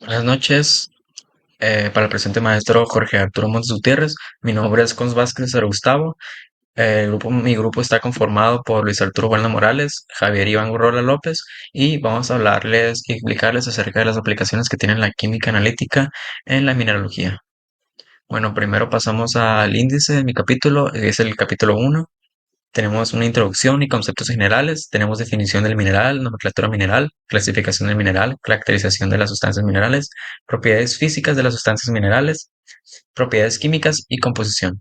Buenas noches, para el presente maestro Jorge Arturo Montes Gutiérrez. Mi nombre es Cons Vázquez de Gustavo. Mi grupo está conformado por Luis Arturo Bueno Morales, Javier Iván Gurrola López, y vamos a hablarles y explicarles acerca de las aplicaciones que tiene la química analítica en la mineralogía. Bueno, primero pasamos al índice de mi capítulo, es el capítulo uno. Tenemos una introducción y conceptos generales, tenemos definición del mineral, nomenclatura mineral, clasificación del mineral, caracterización de las sustancias minerales, propiedades físicas de las sustancias minerales, propiedades químicas y composición.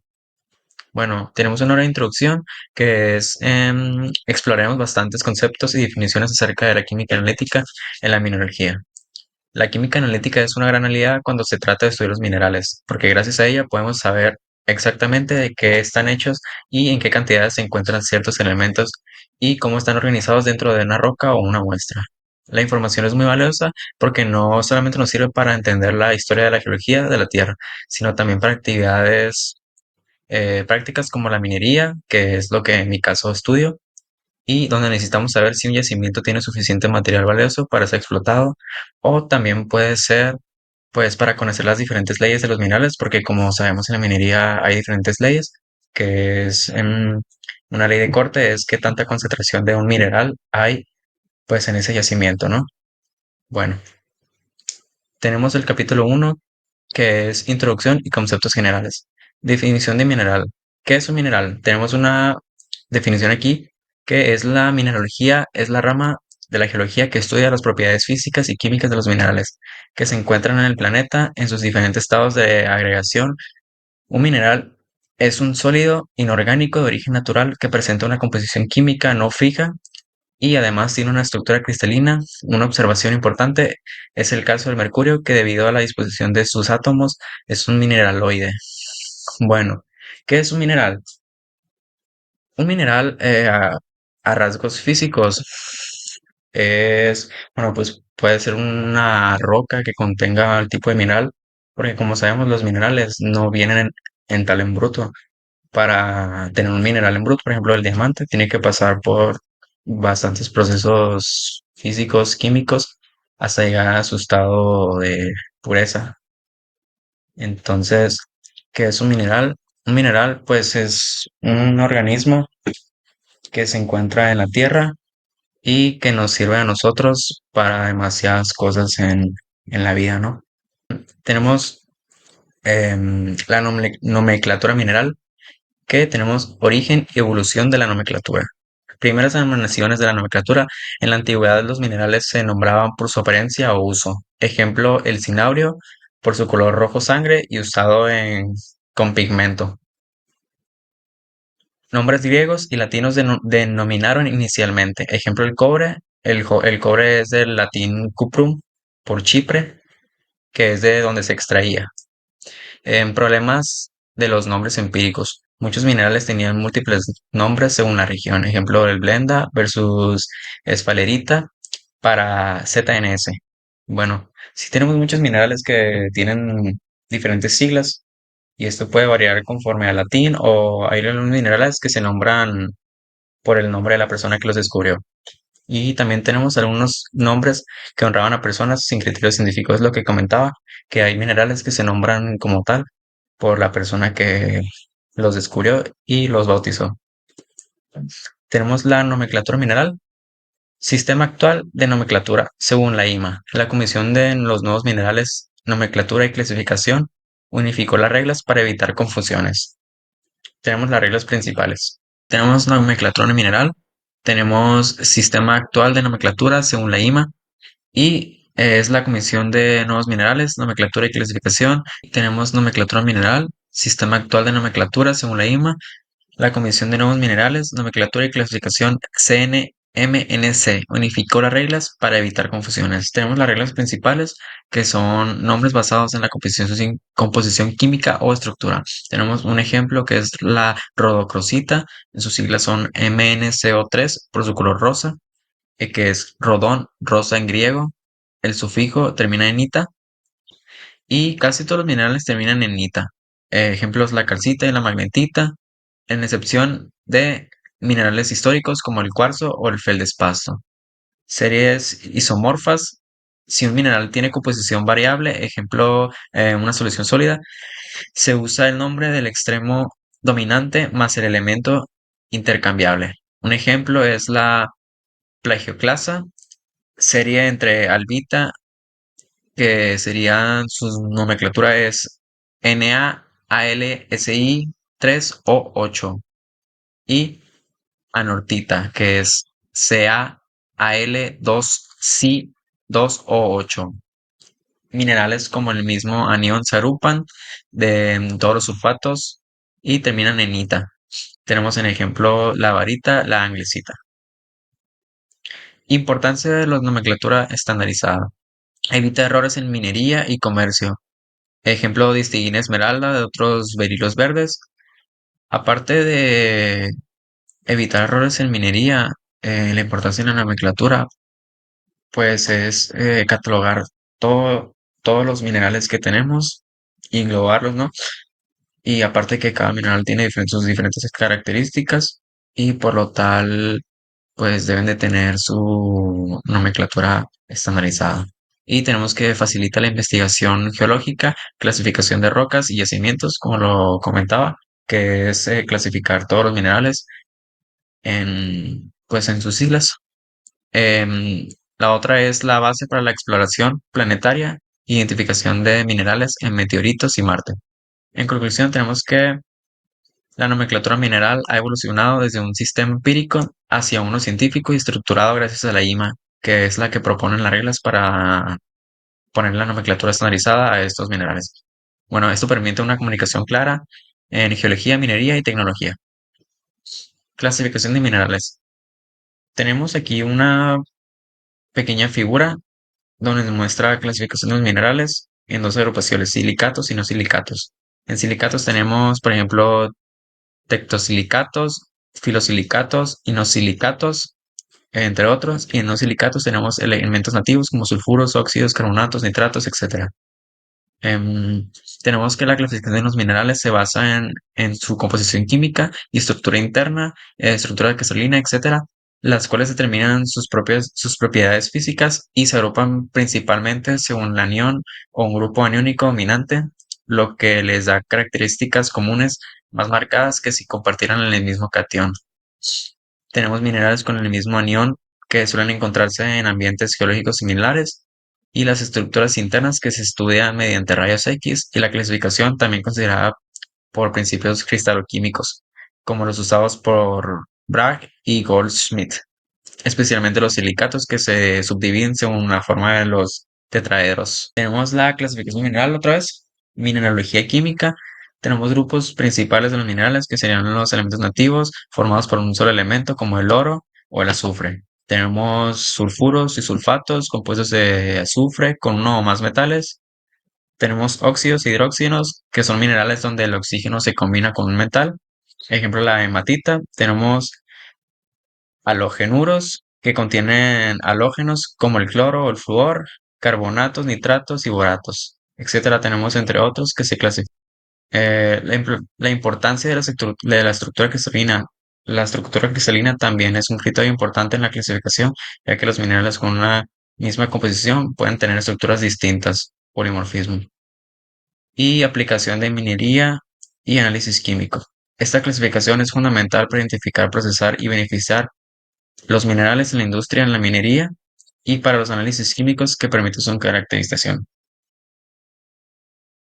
Bueno, tenemos una hora de introducción que es, exploraremos bastantes conceptos y definiciones acerca de la química analítica en la mineralogía. La química analítica es una gran aliada cuando se trata de estudiar los minerales, porque gracias a ella podemos saber exactamente de qué están hechos y en qué cantidades se encuentran ciertos elementos y cómo están organizados dentro de una roca o una muestra. La información es muy valiosa porque no solamente nos sirve para entender la historia de la geología de la Tierra, sino también para actividades prácticas como la minería, que es lo que en mi caso estudio, y donde necesitamos saber si un yacimiento tiene suficiente material valioso para ser explotado, o también puede ser pues para conocer las diferentes leyes de los minerales, porque como sabemos en la minería hay diferentes leyes, que es una ley de corte, es qué tanta concentración de un mineral hay pues en ese yacimiento, ¿no? Bueno, tenemos el capítulo uno que es introducción y conceptos generales. Definición de mineral. ¿Qué es un mineral? Tenemos una definición aquí, que es la mineralogía, es la rama de la geología que estudia las propiedades físicas y químicas de los minerales que se encuentran en el planeta en sus diferentes estados de agregación. Un mineral es un sólido inorgánico de origen natural que presenta una composición química no fija y además tiene una estructura cristalina. Una observación importante es el caso del mercurio, que debido a la disposición de sus átomos es un mineraloide. Bueno, ¿qué es un mineral? Un mineral a rasgos físicos es, bueno, pues puede ser una roca que contenga el tipo de mineral, porque como sabemos los minerales no vienen en tal en bruto. Para tener un mineral en bruto, por ejemplo, el diamante, tiene que pasar por bastantes procesos físicos, químicos, hasta llegar a su estado de pureza. Entonces, ¿qué es un mineral? Un mineral, pues, es un organismo que se encuentra en la tierra y que nos sirve a nosotros para demasiadas cosas en la vida, ¿no? Tenemos la nomenclatura mineral, que tenemos origen y evolución de la nomenclatura. Primeras denominaciones de la nomenclatura. En la antigüedad los minerales se nombraban por su apariencia o uso. Ejemplo, el cinabrio por su color rojo sangre y usado con pigmento. Nombres griegos y latinos denominaron inicialmente. Ejemplo, el cobre. El cobre es del latín cuprum por Chipre, que es de donde se extraía. En problemas de los nombres empíricos. Muchos minerales tenían múltiples nombres según la región. Ejemplo, el blenda versus esfalerita para ZNS. Bueno, si tenemos muchos minerales que tienen diferentes siglas y esto puede variar conforme al latín, o hay algunos minerales que se nombran por el nombre de la persona que los descubrió. Y también tenemos algunos nombres que honraban a personas sin criterio científico. Es lo que comentaba, que hay minerales que se nombran como tal por la persona que los descubrió y los bautizó. Tenemos la nomenclatura mineral. Sistema actual de nomenclatura, según la IMA. La Comisión de los Nuevos Minerales, Nomenclatura y Clasificación unificó las reglas para evitar confusiones. Tenemos las reglas principales. Tenemos nomenclatura mineral, tenemos sistema actual de nomenclatura según la IMA y es la Comisión de Nuevos Minerales, Nomenclatura y Clasificación. Tenemos nomenclatura mineral, sistema actual de nomenclatura según la IMA, la Comisión de Nuevos Minerales, Nomenclatura y Clasificación CNMNC unificó las reglas para evitar confusiones. Tenemos las reglas principales, que son nombres basados en la composición química o estructura. Tenemos un ejemplo que es la rodocrosita, en sus siglas son MnCO3 por su color rosa, que es rodón, rosa en griego. El sufijo termina en ita y casi todos los minerales terminan en ita. Ejemplos, la calcita y la magnetita, en excepción de minerales históricos como el cuarzo o el feldespato. Series isomorfas, Si un mineral tiene composición variable, ejemplo, una solución sólida, se usa el nombre del extremo dominante más el elemento intercambiable. Un ejemplo es la plagioclasa, serie entre albita, que serían, su nomenclatura es NaAlSi 3O8, y anortita, que es CaAl2Si 2O8. Minerales como el mismo anión se agrupan de todos los sulfatos y terminan en ita. Tenemos en ejemplo la varita, la anglesita. Importancia de la nomenclatura estandarizada. Evita errores en minería y comercio. Ejemplo, distinguir esmeralda de otros berilos verdes. Aparte de evitar errores en minería, la importancia de la nomenclatura, pues es catalogar todo, todos los minerales que tenemos y englobarlos, ¿no? Y aparte que cada mineral tiene sus diferentes características y por lo tal, pues deben de tener su nomenclatura estandarizada. Y tenemos que facilitar la investigación geológica, clasificación de rocas y yacimientos, como lo comentaba, que es clasificar todos los minerales en, pues en sus siglas. Em, la otra es la base para la exploración planetaria, identificación de minerales en meteoritos y Marte. En conclusión, tenemos que la nomenclatura mineral ha evolucionado desde un sistema empírico hacia uno científico y estructurado gracias a la IMA, que es la que propone las reglas para poner la nomenclatura estandarizada a estos minerales. Bueno, esto permite una comunicación clara en geología, minería y tecnología. Clasificación de minerales. Tenemos aquí una pequeña figura donde nos muestra clasificación de los minerales en dos agrupaciones, silicatos y no silicatos. En silicatos tenemos, por ejemplo, tectosilicatos, filosilicatos y no silicatos, entre otros. Y en no silicatos tenemos elementos nativos como sulfuros, óxidos, carbonatos, nitratos, etcétera. Em, Tenemos que la clasificación de los minerales se basa en su composición química y estructura interna, estructura cristalina, etcétera, las cuales determinan sus propiedades físicas y se agrupan principalmente según la anión o un grupo aniónico dominante, lo que les da características comunes más marcadas que si compartieran el mismo cation. Tenemos minerales con el mismo anión que suelen encontrarse en ambientes geológicos similares, y las estructuras internas que se estudian mediante rayos X, y la clasificación también considerada por principios cristaloquímicos, como los usados por Bragg y Goldschmidt, especialmente los silicatos que se subdividen según la forma de los tetraedros. Tenemos la clasificación mineral otra vez, mineralogía química. Tenemos grupos principales de los minerales que serían los elementos nativos formados por un solo elemento como el oro o el azufre. Tenemos sulfuros y sulfatos compuestos de azufre con uno o más metales. Tenemos óxidos y hidróxidos, que son minerales donde el oxígeno se combina con un metal. Ejemplo, la hematita. Tenemos halogenuros, que contienen halógenos como el cloro o el flúor, carbonatos, nitratos y boratos, etcétera. Tenemos entre otros que se clasifican. La importancia de de la estructura cristalina. La estructura cristalina también es un criterio importante en la clasificación, ya que los minerales con una misma composición pueden tener estructuras distintas, polimorfismo. Y aplicación de minería y análisis químico. Esta clasificación es fundamental para identificar, procesar y beneficiar los minerales en la industria, en la minería y para los análisis químicos que permiten su caracterización.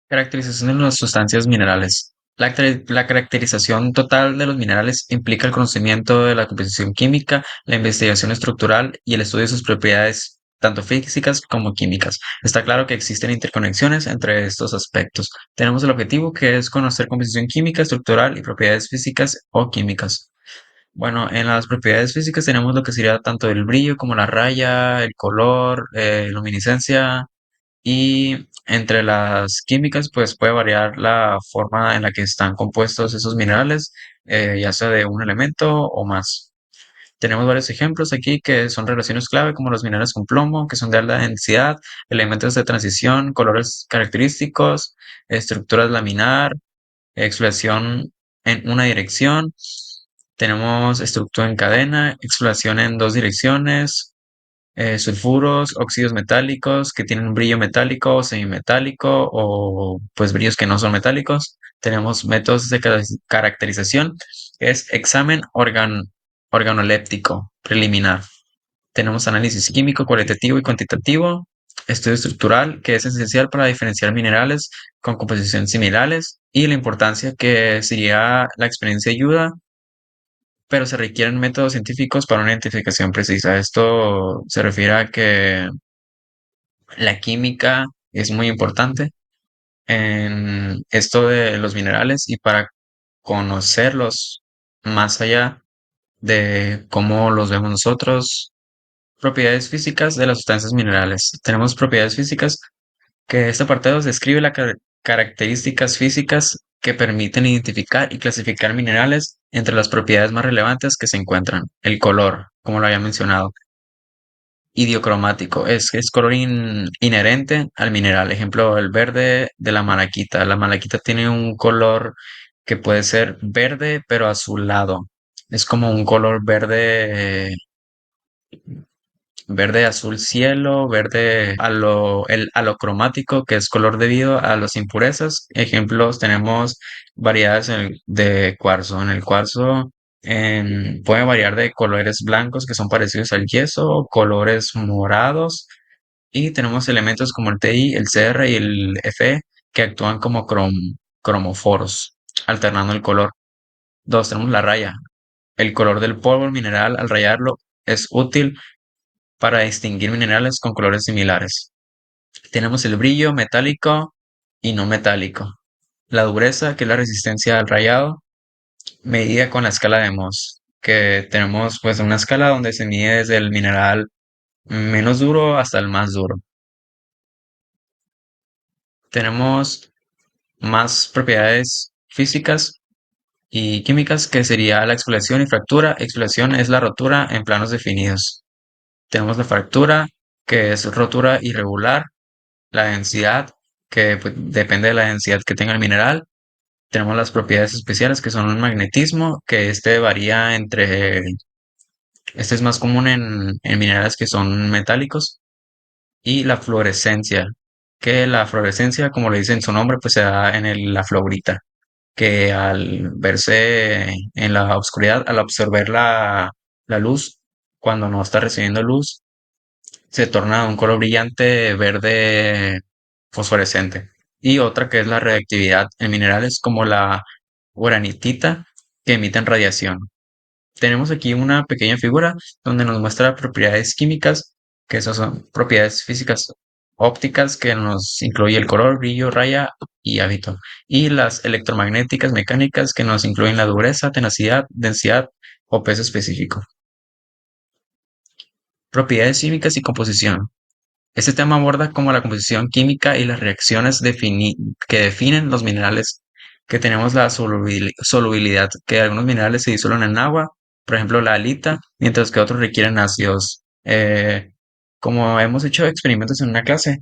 Caracterización de las sustancias minerales. La caracterización total de los minerales implica el conocimiento de la composición química, la investigación estructural y el estudio de sus propiedades, tanto físicas como químicas. Está claro que existen interconexiones entre estos aspectos. Tenemos el objetivo que es conocer composición química, estructural y propiedades físicas o químicas. Bueno, en las propiedades físicas tenemos lo que sería tanto el brillo como la raya, el color, luminiscencia, y entre las químicas pues puede variar la forma en la que están compuestos esos minerales, ya sea de un elemento o más. Tenemos varios ejemplos aquí que son relaciones clave como los minerales con plomo, que son de alta densidad, elementos de transición, colores característicos, estructuras laminar, exfoliación en una dirección. Tenemos estructura en cadena, exfoliación en dos direcciones, sulfuros, óxidos metálicos que tienen un brillo metálico o semimetálico o pues brillos que no son metálicos. Tenemos métodos de caracterización, que es examen organoléptico preliminar. Tenemos análisis químico, cualitativo y cuantitativo, estudio estructural, que es esencial para diferenciar minerales con composiciones similares, y la importancia que sería la experiencia ayuda, pero se requieren métodos científicos para una identificación precisa. Esto se refiere a que la química es muy importante en esto de los minerales y para conocerlos más allá de cómo los vemos nosotros. Propiedades físicas de las sustancias minerales. Tenemos propiedades físicas que este apartado describe las características físicas que permiten identificar y clasificar minerales. Entre las propiedades más relevantes que se encuentran el color, como lo había mencionado, idiocromático, es color inherente al mineral. Ejemplo, el verde de la malaquita. La malaquita tiene un color que puede ser verde, pero azulado. Es como un color verde, verde azul cielo, verde el alocromático, que es color debido a las impurezas. Ejemplos, tenemos variedades de cuarzo. En el cuarzo puede variar de colores blancos que son parecidos al yeso, colores morados, y tenemos elementos como el Ti, el Cr y el Fe que actúan como cromoforos, alternando el color. Dos, tenemos la raya. El color del polvo mineral al rayarlo es útil para distinguir minerales con colores similares. Tenemos el brillo metálico y no metálico. La dureza, que es la resistencia al rayado, medida con la escala de Mohs, que tenemos pues una escala donde se mide desde el mineral menos duro hasta el más duro. Tenemos más propiedades físicas y químicas, que sería la exfoliación y fractura. Exfoliación es la rotura en planos definidos. Tenemos la fractura, que es rotura irregular. La densidad, que pues, depende de la densidad que tenga el mineral. Tenemos las propiedades especiales, que son el magnetismo, que este varía este es más común en minerales que son metálicos, y la fluorescencia, que la fluorescencia, como le dice en su nombre, pues se da en la fluorita, que al verse en la oscuridad, al absorber la luz, cuando no está recibiendo luz, se torna de un color brillante verde fosforescente. Y otra que es la reactividad en minerales como la uranitita, que emiten radiación. Tenemos aquí una pequeña figura donde nos muestra propiedades químicas, que esas son propiedades físicas ópticas, que nos incluye el color, brillo, raya y hábito. Y las electromagnéticas mecánicas, que nos incluyen la dureza, tenacidad, densidad o peso específico. Propiedades químicas y composición. Este tema aborda como la composición química y las reacciones que definen los minerales, que tenemos la solubilidad, que algunos minerales se disuelven en agua, por ejemplo la halita, mientras que otros requieren ácidos. Como hemos hecho experimentos en una clase,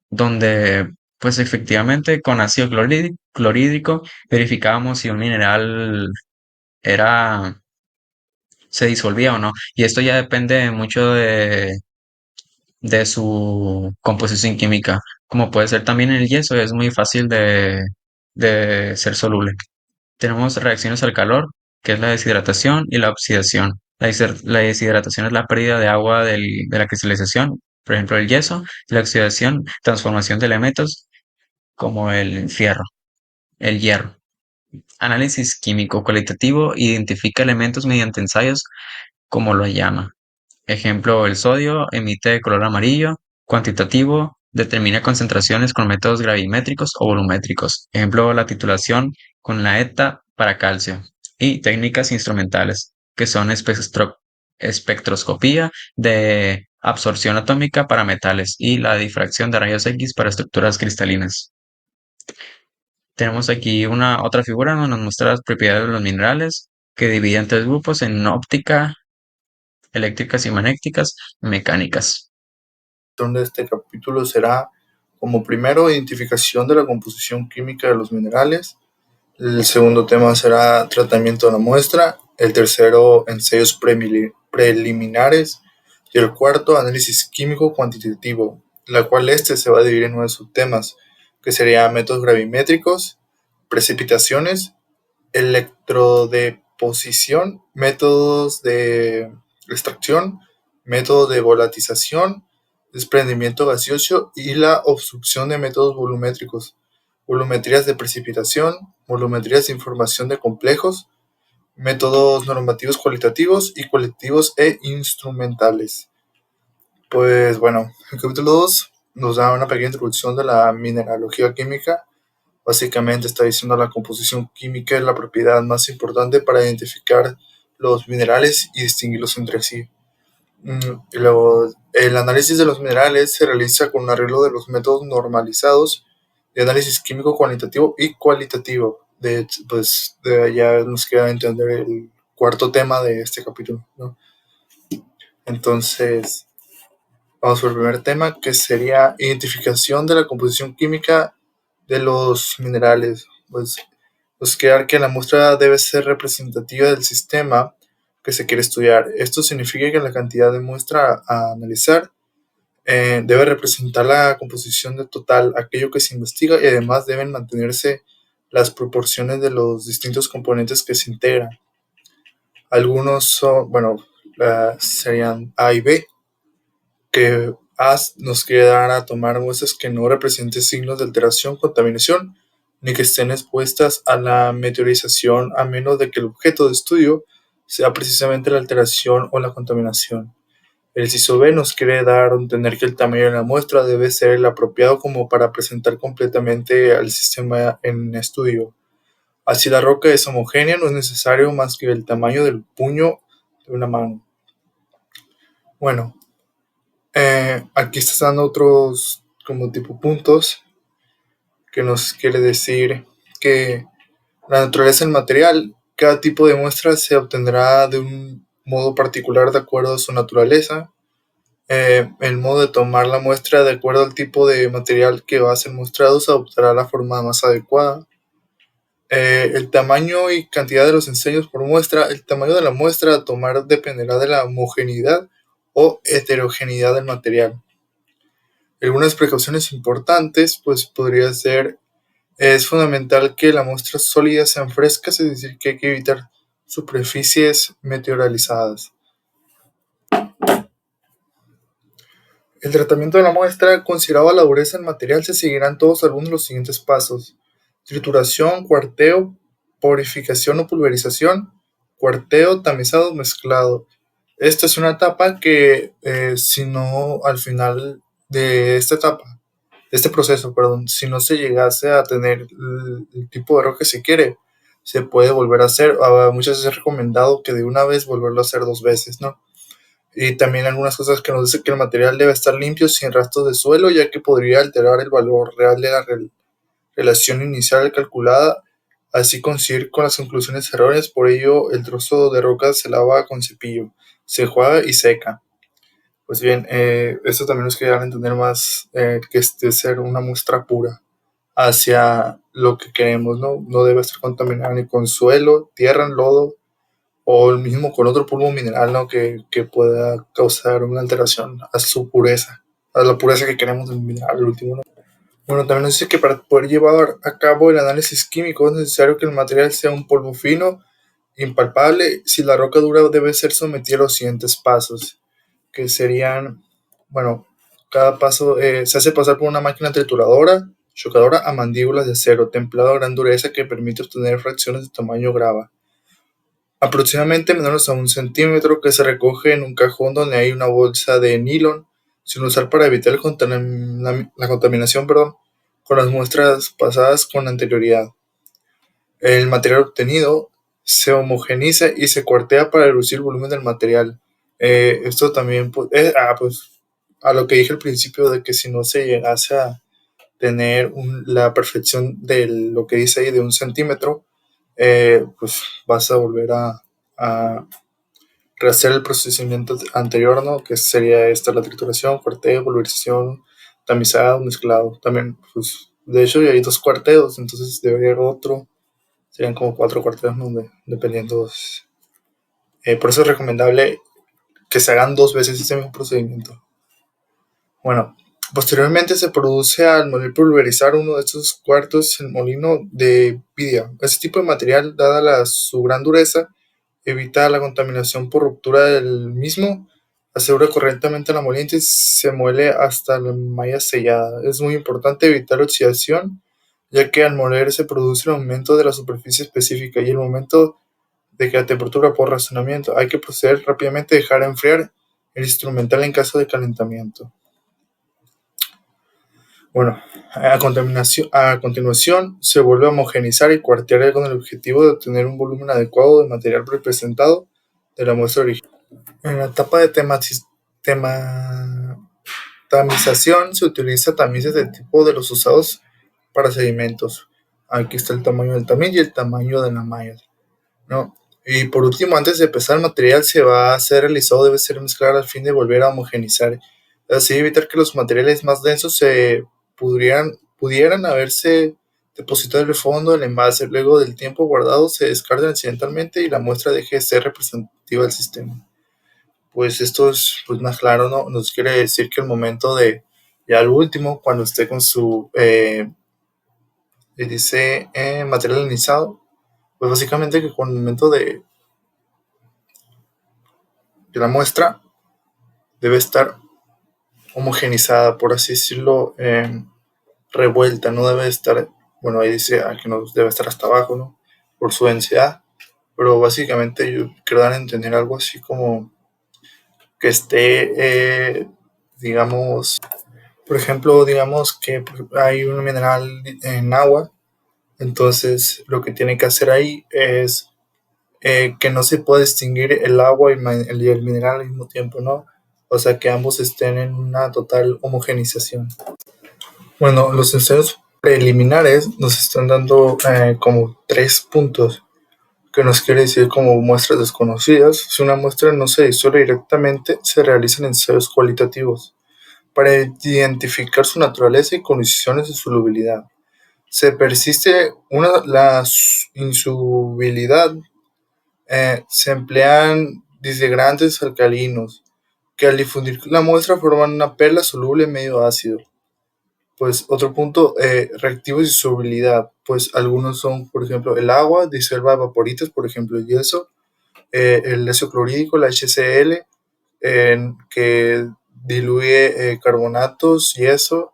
donde pues efectivamente con ácido clorhídrico verificábamos si un mineral era, se disolvía o no. Y esto ya depende mucho de su composición química, como puede ser también el yeso, es muy fácil de ser soluble. Tenemos reacciones al calor, que es la deshidratación y la oxidación. La deshidratación es la pérdida de agua de la cristalización, por ejemplo el yeso, y la oxidación, transformación de elementos como el fierro, el hierro. Análisis químico cualitativo identifica elementos mediante ensayos, como lo llama. Ejemplo, el sodio emite color amarillo. Cuantitativo, determina concentraciones con métodos gravimétricos o volumétricos. Ejemplo, la titulación con la ETA para calcio. Y técnicas instrumentales, que son espectroscopía de absorción atómica para metales y la difracción de rayos X para estructuras cristalinas. Tenemos aquí una otra figura donde nos muestra las propiedades de los minerales, que divide en tres grupos: en óptica, eléctricas y magnéticas, mecánicas. De este capítulo será, como primero, identificación de la composición química de los minerales. El segundo tema será tratamiento de la muestra. El tercero, ensayos preliminares Y el cuarto, análisis químico cuantitativo, la cual se va a dividir en 9 subtemas, que serían métodos gravimétricos, precipitaciones, electrodeposición, métodos de extracción, método de volatización, desprendimiento gaseoso y la obstrucción de métodos volumétricos, volumetrías de precipitación, volumetrías de información de complejos, métodos normativos cualitativos y cualitativos e instrumentales. Pues bueno, el capítulo 2 nos da una pequeña introducción de la mineralogía química. Básicamente está diciendo la composición química es la propiedad más importante para identificar los minerales y distinguirlos entre sí. El análisis de los minerales se realiza con un arreglo de los métodos normalizados de análisis químico cuantitativo y cualitativo. De hecho, pues de allá nos queda entender el cuarto tema de este capítulo, ¿no? Entonces, vamos por el primer tema, que sería identificación de la composición química de los minerales. Pues quedar que la muestra debe ser representativa del sistema que se quiere estudiar. Esto significa que la cantidad de muestra a analizar debe representar la composición de total, aquello que se investiga, y además deben mantenerse las proporciones de los distintos componentes que se integran. Algunos son, bueno, serían A y B, que A nos quiere dar a tomar muestras que no representen signos de alteración, contaminación, ni que estén expuestas a la meteorización, a menos de que el objeto de estudio sea precisamente la alteración o la contaminación. El inciso B nos quiere dar a entender que el tamaño de la muestra debe ser el apropiado como para presentar completamente al sistema en estudio. Así la roca es homogénea, no es necesario más que el tamaño del puño de una mano. Bueno, aquí está dando otros como tipo puntos que nos quiere decir que la naturaleza del material, cada tipo de muestra se obtendrá de un modo particular de acuerdo a su naturaleza. El modo de tomar la muestra de acuerdo al tipo de material que va a ser mostrado se adoptará la forma más adecuada. El tamaño y cantidad de los ensayos por muestra, el tamaño de la muestra a tomar dependerá de la homogeneidad o heterogeneidad del material. Algunas precauciones importantes, pues podría ser, es fundamental que las muestras sólidas sean frescas, es decir, que hay que evitar superficies meteoralizadas. El tratamiento de la muestra, considerado la dureza del material, se seguirán todos algunos de los siguientes pasos: trituración, cuarteo, purificación o pulverización, cuarteo, tamizado, mezclado. Esta es una etapa que, si no, al final de esta etapa, de este proceso, perdón, si no se llegase a tener el tipo de error que se quiere, se puede volver a hacer. Muchas veces es recomendado que de una vez volverlo a hacer 2 veces, ¿no? Y también algunas cosas que nos dicen que el material debe estar limpio, sin rastros de suelo, ya que podría alterar el valor real de la relación inicial calculada, así coincidir con las conclusiones erróneas. Por ello, el trozo de roca se lava con cepillo, se enjuaga y seca. Pues bien, esto también nos queda entender más que este ser una muestra pura hacia lo que queremos, ¿no? No debe estar contaminada ni con suelo, tierra, lodo, o el mismo con otro polvo mineral, ¿no? que pueda causar una alteración a su pureza, a la pureza que queremos del mineral, el último, ¿no? Bueno, también nos dice que para poder llevar a cabo el análisis químico es necesario que el material sea un polvo fino, impalpable. Si la roca dura, debe ser sometida a los siguientes pasos, que serían, bueno, cada paso se hace pasar por una máquina trituradora, chocadora a mandíbulas de acero, templado a gran dureza, que permite obtener fracciones de tamaño grava, aproximadamente menores a 1 centímetro, que se recoge en un cajón donde hay una bolsa de nylon, sin usar para evitar la contaminación, con las muestras pasadas con anterioridad. El material obtenido se homogeniza y se cuartea para reducir el volumen del material. Esto también, pues, a lo que dije al principio, de que si no se llegase a tener la perfección de lo que dice ahí de 1 centímetro, pues vas a volver a rehacer el procedimiento anterior, ¿no? Que sería la trituración, cuarteo, pulverización, tamizado, mezclado. También, pues, de hecho, hay 2 cuarteos, entonces debería haber otro. Serían como 4 cuarteos, ¿no? Dependiendo. Por eso es recomendable que se hagan dos veces ese mismo procedimiento. Bueno, posteriormente se produce al moler pulverizar uno de estos cuartos el molino de vidia. Este tipo de material, dada su gran dureza, evita la contaminación por ruptura del mismo, asegura correctamente la moliente y se muele hasta la malla sellada. Es muy importante evitar oxidación, ya que al moler se produce el aumento de la superficie específica y el momento de que la temperatura por razonamiento hay que proceder rápidamente a dejar enfriar el instrumental en caso de calentamiento. Bueno, a continuación se vuelve a homogeneizar y cuartear con el objetivo de obtener un volumen adecuado de material representado de la muestra original. En la etapa de tamización se utiliza tamices del tipo de los usados para sedimentos. Aquí está el tamaño del tamiz y el tamaño de la malla, ¿no? Y por último, antes de pesar el material se va a ser realizado, debe ser mezclar al fin de volver a homogenizar. Así evitar que los materiales más densos se pudieran haberse depositado en el fondo del envase. Luego del tiempo guardado se descargan accidentalmente y la muestra deje de ser representativa del sistema. Pues esto es pues, más claro, ¿no? Nos quiere decir que el momento de, ya al último, cuando esté con su, dice, material ionizado, pues básicamente que con el momento de la muestra debe estar homogenizada, por así decirlo, revuelta, no debe estar, bueno, ahí dice que no debe estar hasta abajo, ¿no? Por su densidad, pero básicamente yo quiero dar a entender algo así como que esté, digamos, por ejemplo, digamos que hay un mineral en agua, entonces lo que tiene que hacer ahí es que no se puede distinguir el agua y el mineral al mismo tiempo, ¿no? O sea, que ambos estén en una total homogenización. Bueno, los ensayos preliminares nos están dando como 3 puntos, que nos quiere decir como muestras desconocidas. Si una muestra no se disuelve directamente, se realizan ensayos cualitativos para identificar su naturaleza y condiciones de solubilidad. Se persiste la insolubilidad, se emplean disgregantes alcalinos, que al difundir la muestra forman una perla soluble medio ácido. Pues otro punto, reactivos y solubilidad, pues algunos son, por ejemplo, el agua disuelve vaporitos, por ejemplo, el yeso, el ácido clorhídrico, la HCl, que diluye carbonatos, yeso,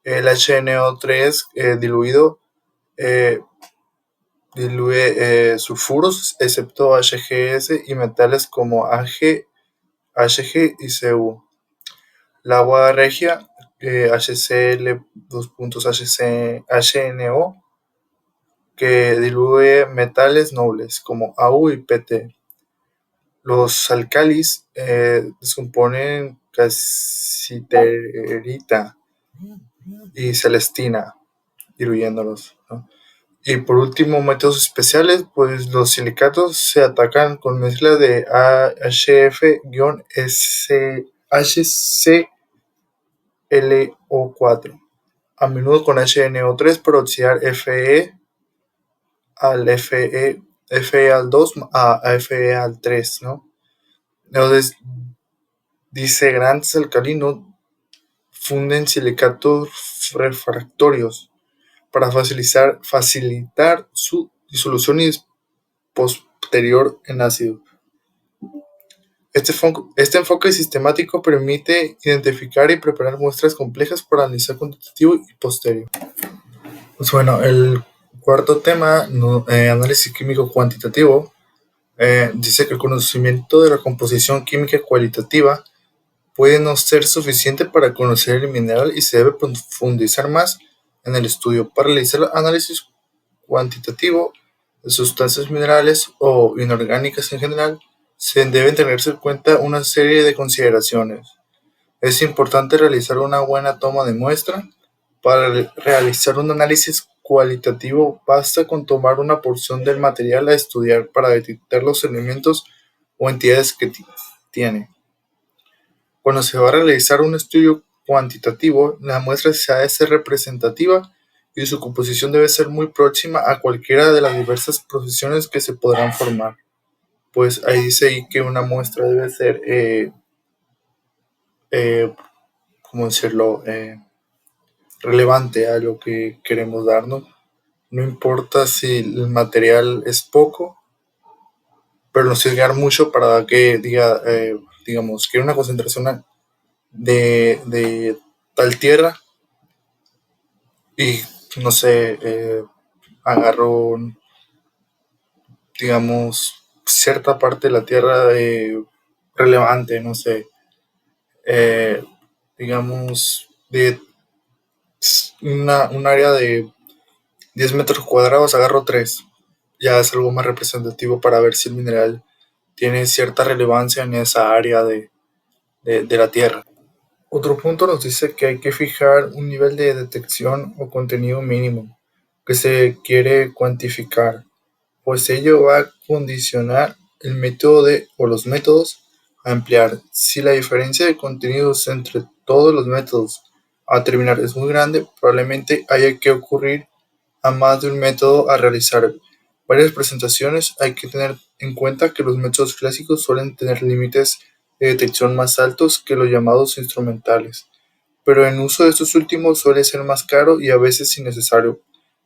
el HNO3 diluido, diluye sulfuros, excepto HGS y metales como Hg y Cu. La agua regia, HCl, HNO, que diluye metales nobles como Au y Pt. Los alcalis descomponen casiterita y celestina, diluyéndolos, ¿no? Y por último, métodos especiales, pues los silicatos se atacan con mezcla de HF-HClO4, a menudo con HNO3 para oxidar Fe al Fe al 2 a Fe al 3, ¿no? Los disgregantes alcalinos funden silicatos refractorios para facilitar su disolución y posterior en ácido. Este enfoque sistemático permite identificar y preparar muestras complejas para analizar cuantitativo y posterior. Pues bueno, el cuarto tema, análisis químico cuantitativo, dice que el conocimiento de la composición química cualitativa puede no ser suficiente para conocer el mineral y se debe profundizar más en el estudio. Para realizar análisis cuantitativo de sustancias minerales o inorgánicas en general, se deben tenerse en cuenta una serie de consideraciones. Es importante realizar una buena toma de muestra. Para realizar un análisis cualitativo, basta con tomar una porción del material a estudiar para detectar los elementos o entidades que tiene. Cuando se va a realizar un estudio cuantitativo, la muestra se ha de ser representativa y su composición debe ser muy próxima a cualquiera de las diversas procesiones que se podrán formar. pues ahí dice ahí que una muestra debe ser, eh, ¿cómo decirlo?, relevante a lo que queremos darnos. No importa si el material es poco, pero no sesgar mucho para que diga, digamos, que una concentración de tal tierra y, no sé, agarro, digamos, cierta parte de la tierra relevante, no sé, eh, digamos, de un área de 10 metros cuadrados, agarro 3. Ya es algo más representativo para ver si el mineral tiene cierta relevancia en esa área de la Tierra. Otro punto nos dice que hay que fijar un nivel de detección o contenido mínimo que se quiere cuantificar, pues ello va a condicionar el método o los métodos a emplear. Si la diferencia de contenidos entre todos los métodos a terminar es muy grande, probablemente haya que ocurrir a más de un método a realizar varias presentaciones. Hay que tener en cuenta que los métodos clásicos suelen tener límites de detección más altos que los llamados instrumentales, pero en uso de estos últimos suele ser más caro y a veces innecesario.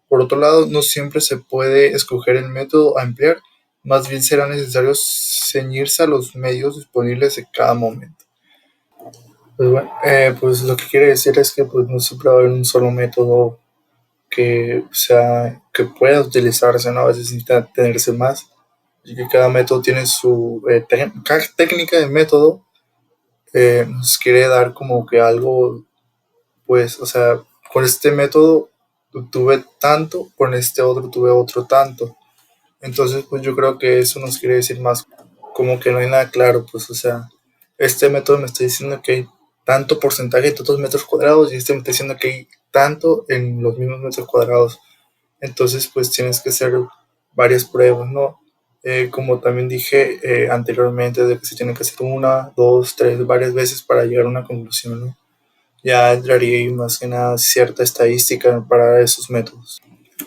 Por otro lado, no siempre se puede escoger el método a emplear, más bien será necesario ceñirse a los medios disponibles en cada momento. Pues bueno, pues lo que quiere decir es que pues no siempre va a haber un solo método que sea que pueda utilizarse, ¿no? A veces necesita tenerse más, y que cada método tiene su cada técnica de método nos quiere dar como que algo, pues, o sea, con este método tuve tanto, con este otro tuve otro tanto. Entonces, pues yo creo que eso nos quiere decir más, como que no hay nada claro, pues, o sea, este método me está diciendo que hay tanto porcentaje en tantos metros cuadrados y este me está diciendo que hay tanto en los mismos metros cuadrados. Entonces, pues tienes que hacer varias pruebas, ¿no? Como también dije anteriormente, de que se tiene que hacer una, dos, tres, varias veces para llegar a una conclusión, ¿no? Ya entraría ahí más que nada cierta estadística para esos métodos.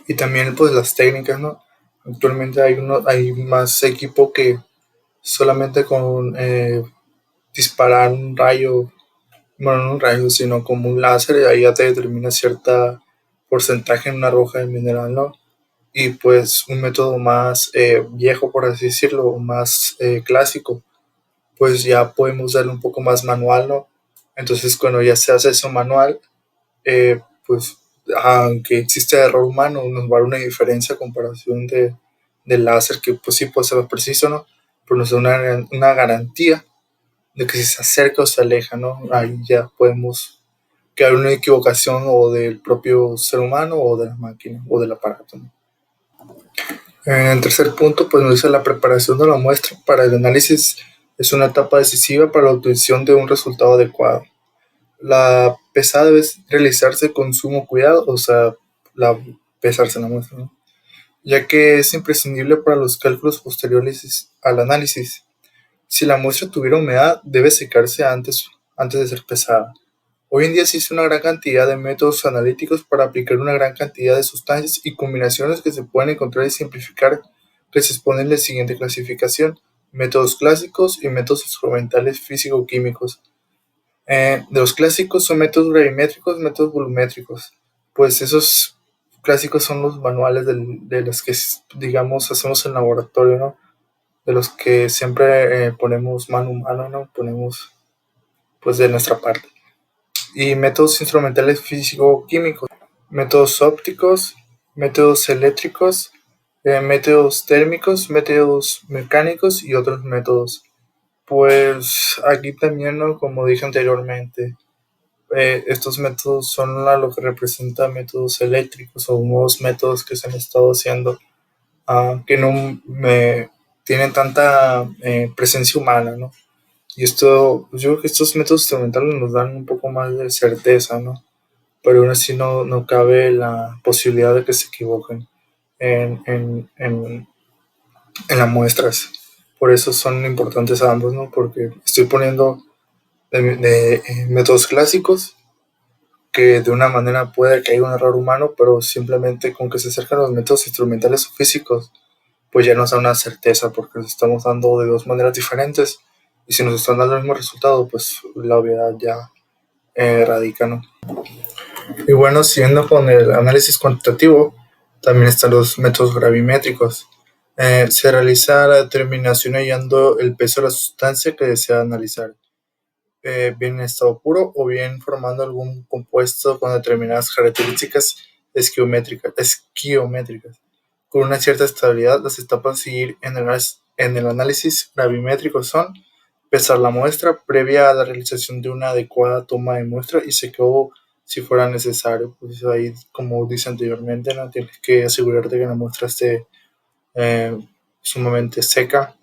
Y también pues las técnicas, ¿no? Actualmente hay más equipo que solamente con disparar un rayo, bueno, no un rayo, sino como un láser, ahí ya te determina cierta porcentaje en una roja de mineral, ¿no? Y pues un método más viejo, por así decirlo, más clásico, pues ya podemos darle un poco más manual, ¿no? Entonces cuando ya se hace eso manual, pues aunque existe error humano, nos va a dar una diferencia a comparación del láser, que pues sí puede ser más preciso, ¿no? Pero nos da una garantía de que si se acerca o se aleja, ¿no? Ahí ya podemos que hay una equivocación o del propio ser humano o de la máquina o del aparato, ¿no? En el tercer punto, pues nos dice la preparación de la muestra para el análisis es una etapa decisiva para la obtención de un resultado adecuado. La pesada debe realizarse con sumo cuidado, o sea, pesarse la muestra, ¿no? Ya que es imprescindible para los cálculos posteriores al análisis. Si la muestra tuviera humedad, debe secarse antes de ser pesada. Hoy en día existe una gran cantidad de métodos analíticos para aplicar una gran cantidad de sustancias y combinaciones que se pueden encontrar y simplificar, que se exponen en la siguiente clasificación: métodos clásicos y métodos instrumentales físico-químicos. De los clásicos son métodos gravimétricos, métodos volumétricos. Pues esos clásicos son los manuales de los que, digamos, hacemos en laboratorio, ¿no? De los que siempre ponemos mano humana, ¿no? Ponemos, pues, de nuestra parte. Y métodos instrumentales físico-químicos, métodos ópticos, métodos eléctricos, métodos térmicos, métodos mecánicos y otros métodos. Pues aquí también, ¿no? Como dije anteriormente, estos métodos son lo que representa métodos eléctricos o nuevos métodos que se han estado haciendo, que no tienen tanta presencia humana, ¿no? Y esto, pues yo creo que estos métodos instrumentales nos dan un poco más de certeza, ¿no? Pero aún así no cabe la posibilidad de que se equivoquen en, en, en, en las muestras. Por eso son importantes ambos, ¿no? Porque estoy poniendo de métodos clásicos que de una manera puede que haya un error humano, pero simplemente con que se acerquen los métodos instrumentales o físicos, pues ya nos da una certeza porque nos estamos dando de dos maneras diferentes y si nos están dando el mismo resultado, pues la obviedad ya radica, ¿no? Y bueno, siguiendo con el análisis cuantitativo, también están los métodos gravimétricos. Se realiza la determinación hallando el peso de la sustancia que desea analizar, bien en estado puro o bien formando algún compuesto con determinadas características esquiométricas. Con una cierta estabilidad, las etapas a seguir en el análisis gravimétrico son pesar la muestra previa a la realización de una adecuada toma de muestra y secado si fuera necesario. Pues ahí, como dice anteriormente, ¿no? Tienes que asegurarte que la muestra esté eh, sumamente seca.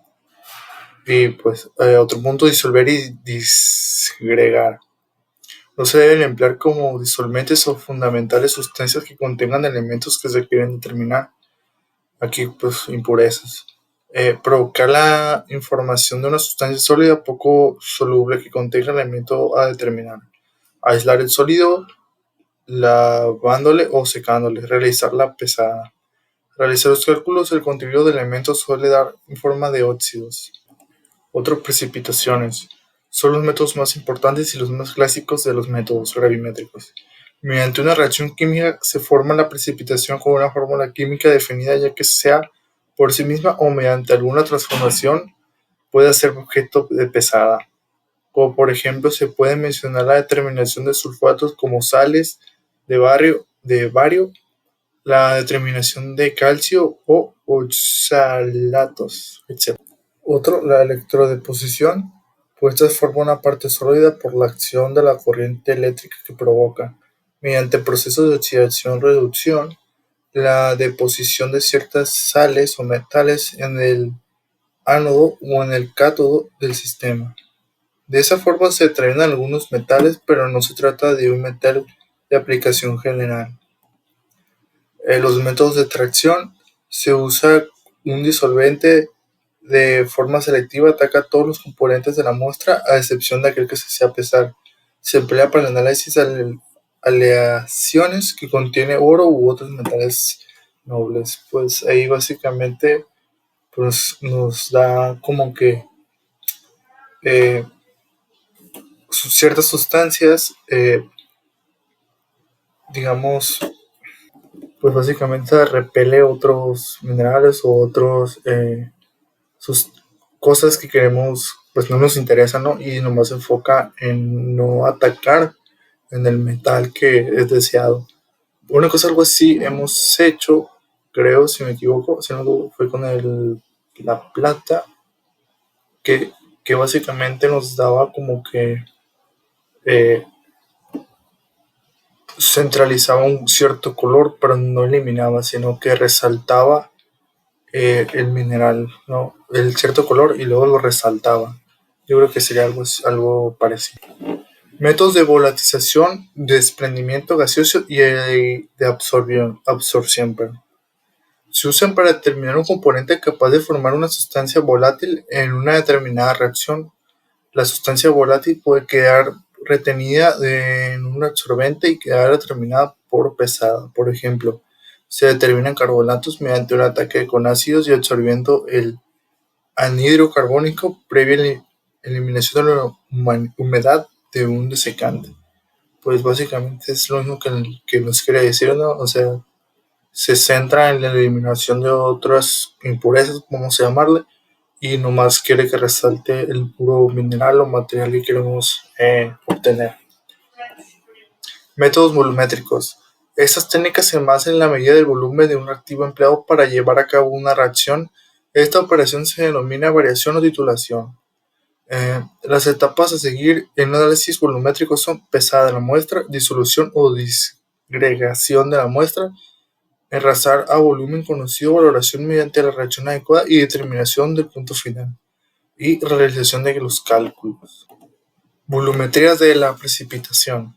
Y pues otro punto, disolver y disgregar. No se deben emplear como disolventes o fundamentales sustancias que contengan elementos que se quieren determinar. Aquí pues impurezas. Provocar la información de una sustancia sólida poco soluble que contenga elemento a determinar. Aislar el sólido lavándole o secándole. Realizar la pesada. Realizar los cálculos del contenido de elementos suele dar en forma de óxidos. Otras precipitaciones. Son los métodos más importantes y los más clásicos de los métodos gravimétricos. Mediante una reacción química se forma la precipitación con una fórmula química definida, ya que sea por sí misma o mediante alguna transformación puede ser objeto de pesada. Como por ejemplo se puede mencionar la determinación de sulfatos como sales de bario, la determinación de calcio o oxalatos, etc. Otro, la electrodeposición, pues esta forma una parte sólida por la acción de la corriente eléctrica que provoca, mediante procesos de oxidación-reducción, la deposición de ciertas sales o metales en el ánodo o en el cátodo del sistema. De esa forma se extraen algunos metales, pero no se trata de un metal de aplicación general. Los métodos de extracción se usa un disolvente de forma selectiva, ataca todos los componentes de la muestra a excepción de aquel que se desea pesar. Se emplea para el análisis de aleaciones que contiene oro u otros metales nobles. Pues ahí básicamente pues nos da como que eh, ciertas sustancias, digamos, pues básicamente repele otros minerales o otros sus cosas que queremos, pues no nos interesan, ¿no? Y nomás se enfoca en no atacar en el metal que es deseado. Una cosa algo así hemos hecho, creo, si me equivoco, si no fue con la plata, que, que básicamente nos daba como que eh, centralizaba un cierto color, pero no eliminaba, sino que resaltaba el mineral, ¿no? El cierto color y luego lo resaltaba. Yo creo que sería algo parecido. Métodos de volatización, desprendimiento gaseoso y de absorción. Perdón. Se usan para determinar un componente capaz de formar una sustancia volátil en una determinada reacción. La sustancia volátil puede quedar retenida en un absorbente y quedar determinada por pesada. Por ejemplo, se determinan carbonatos mediante un ataque con ácidos y absorbiendo el anhidro carbónico previa eliminación de la humedad de un desecante. Pues básicamente es lo mismo que nos quiere decir, ¿no? O sea, se centra en la eliminación de otras impurezas, vamos a llamarle, y nomás quiere que resalte el puro mineral o material que queremos obtener. Métodos volumétricos. Estas técnicas se basan en la medida del volumen de un activo empleado para llevar a cabo una reacción. Esta operación se denomina variación o titulación. Las etapas a seguir en un análisis volumétrico son pesada de la muestra, disolución o disgregación de la muestra, enrasar a volumen conocido, valoración mediante la reacción adecuada y determinación del punto final, y realización de los cálculos. Volumetrías de la precipitación.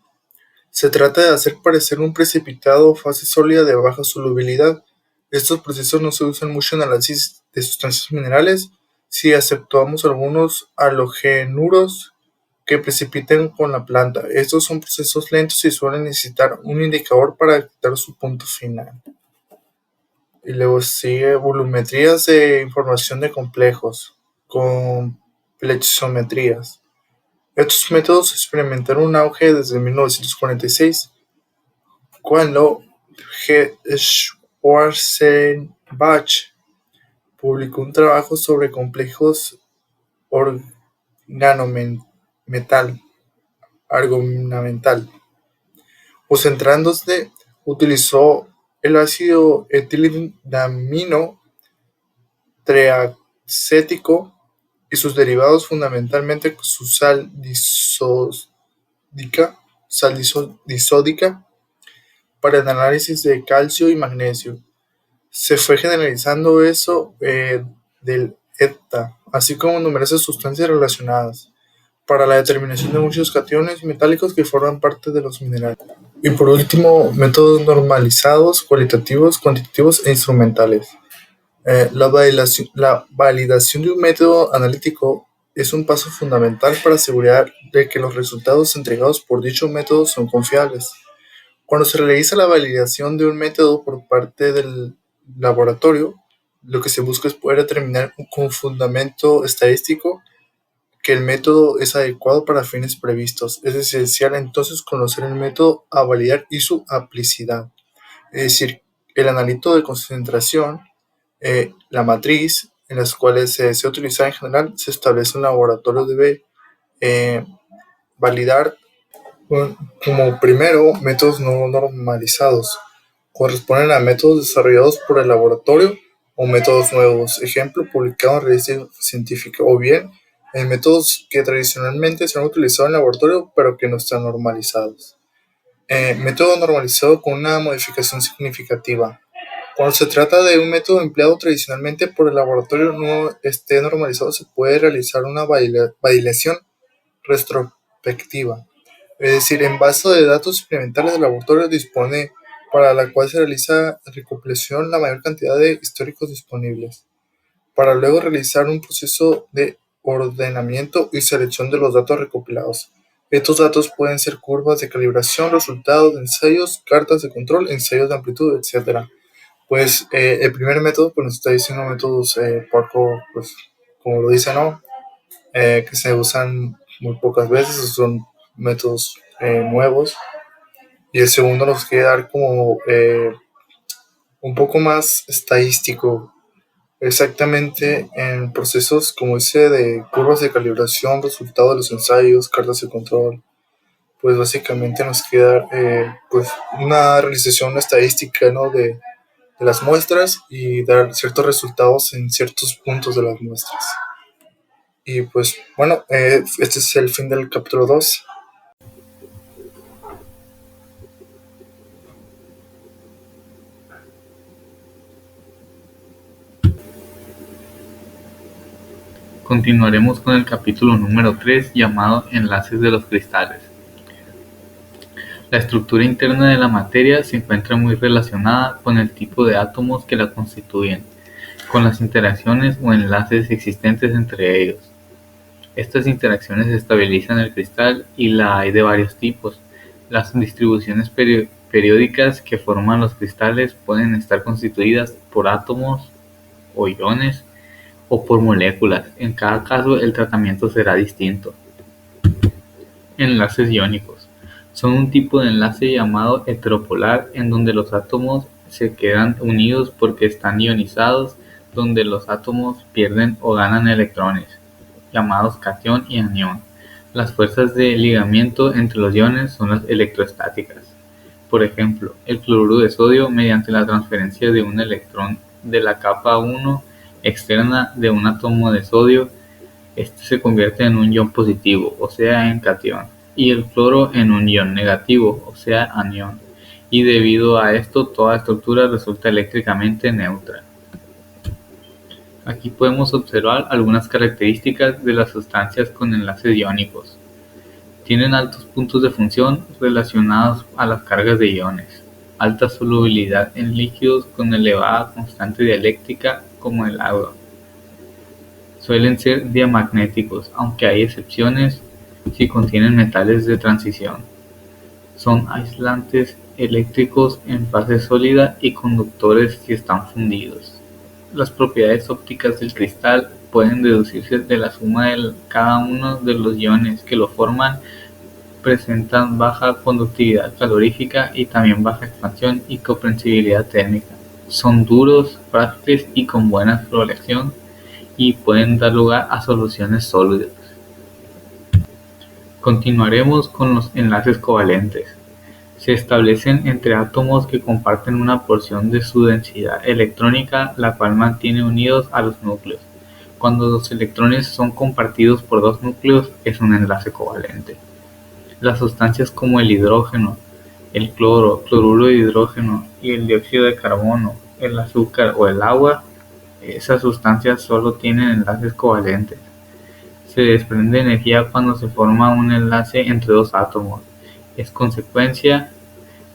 Se trata de hacer parecer un precipitado o fase sólida de baja solubilidad. Estos procesos no se usan mucho en análisis de sustancias minerales, si aceptamos algunos halogenuros que precipiten con la planta. Estos son procesos lentos y suelen necesitar un indicador para detectar su punto final. Y luego sigue volumetrías de información de complejos, complexometrías. Estos métodos experimentaron un auge desde 1946, cuando G. Schwarzenbach publicó un trabajo sobre complejos organometal, argonamental. Concentrándose, utilizó el ácido etilenidamino triacético y sus derivados, fundamentalmente su sal disódica, para el análisis de calcio y magnesio. Se fue generalizando eso del ETA, así como numerosas sustancias relacionadas, para la determinación de muchos cationes metálicos que forman parte de los minerales. Y por último, métodos normalizados, cualitativos, cuantitativos e instrumentales. La validación de un método analítico es un paso fundamental para asegurar de que los resultados entregados por dicho método son confiables. Cuando se realiza la validación de un método por parte del laboratorio, lo que se busca es poder determinar con fundamento estadístico que el método es adecuado para fines previstos. Es esencial entonces conocer el método a validar y su aplicidad. Es decir, el analito de concentración, la matriz, en las cuales se desea utilizar en general, se establece un laboratorio debe validar como primero métodos no normalizados. Corresponden a métodos desarrollados por el laboratorio o métodos nuevos, ejemplo, publicado en revista científica, o bien en métodos que tradicionalmente se han utilizado en el laboratorio pero que no están normalizados. Método normalizado con una modificación significativa. Cuando se trata de un método empleado tradicionalmente por el laboratorio no esté normalizado, se puede realizar una validación retrospectiva. Es decir, en base de datos experimentales del laboratorio dispone, para la cual se realiza recopilación la mayor cantidad de históricos disponibles, para luego realizar un proceso de ordenamiento y selección de los datos recopilados. Estos datos pueden ser curvas de calibración, resultados de ensayos, cartas de control, ensayos de amplitud, etc. Pues el primer método, pues nos está diciendo métodos poco, pues como lo dice, ¿no? Que se usan muy pocas veces, son métodos nuevos. Y el segundo nos quiere dar como un poco más estadístico, exactamente en procesos como ese de curvas de calibración, resultado de los ensayos, cartas de control. Pues básicamente nos quiere dar pues una realización estadística, ¿no? de las muestras y dar ciertos resultados en ciertos puntos de las muestras. Y pues bueno, este es el fin del capítulo 2. Continuaremos con el capítulo número 3 llamado Enlaces de los cristales. La estructura interna de la materia se encuentra muy relacionada con el tipo de átomos que la constituyen, con las interacciones o enlaces existentes entre ellos. Estas interacciones estabilizan el cristal y la hay de varios tipos. Las distribuciones periódicas que forman los cristales pueden estar constituidas por átomos o iones o por moléculas. En cada caso el tratamiento será distinto. Enlaces iónicos. Son un tipo de enlace llamado heteropolar en donde los átomos se quedan unidos porque están ionizados, donde los átomos pierden o ganan electrones, llamados catión y anión. Las fuerzas de ligamiento entre los iones son las electrostáticas. Por ejemplo, el cloruro de sodio, mediante la transferencia de un electrón de la capa 1 externa de un átomo de sodio, este se convierte en un ion positivo, o sea en catión, y el cloro en un ion negativo, o sea anión, y debido a esto toda estructura resulta eléctricamente neutra. Aquí podemos observar algunas características de las sustancias con enlaces iónicos. Tienen altos puntos de función relacionados a las cargas de iones, alta solubilidad en líquidos con elevada constante dialéctica como el agua. Suelen ser diamagnéticos, aunque hay excepciones si contienen metales de transición. Son aislantes eléctricos en fase sólida y conductores si están fundidos. Las propiedades ópticas del cristal pueden deducirse de la suma de cada uno de los iones que lo forman. Presentan baja conductividad calorífica y también baja expansión y comprensibilidad térmica. Son duros, frágiles y con buena fluoración y pueden dar lugar a soluciones sólidas. Continuaremos con los enlaces covalentes. Se establecen entre átomos que comparten una porción de su densidad electrónica, la cual mantiene unidos a los núcleos. Cuando los electrones son compartidos por dos núcleos, es un enlace covalente. Las sustancias como el hidrógeno, el cloruro de hidrógeno y el dióxido de carbono, el azúcar o el agua, esas sustancias solo tienen enlaces covalentes. Se desprende energía cuando se forma un enlace entre dos átomos. Es consecuencia,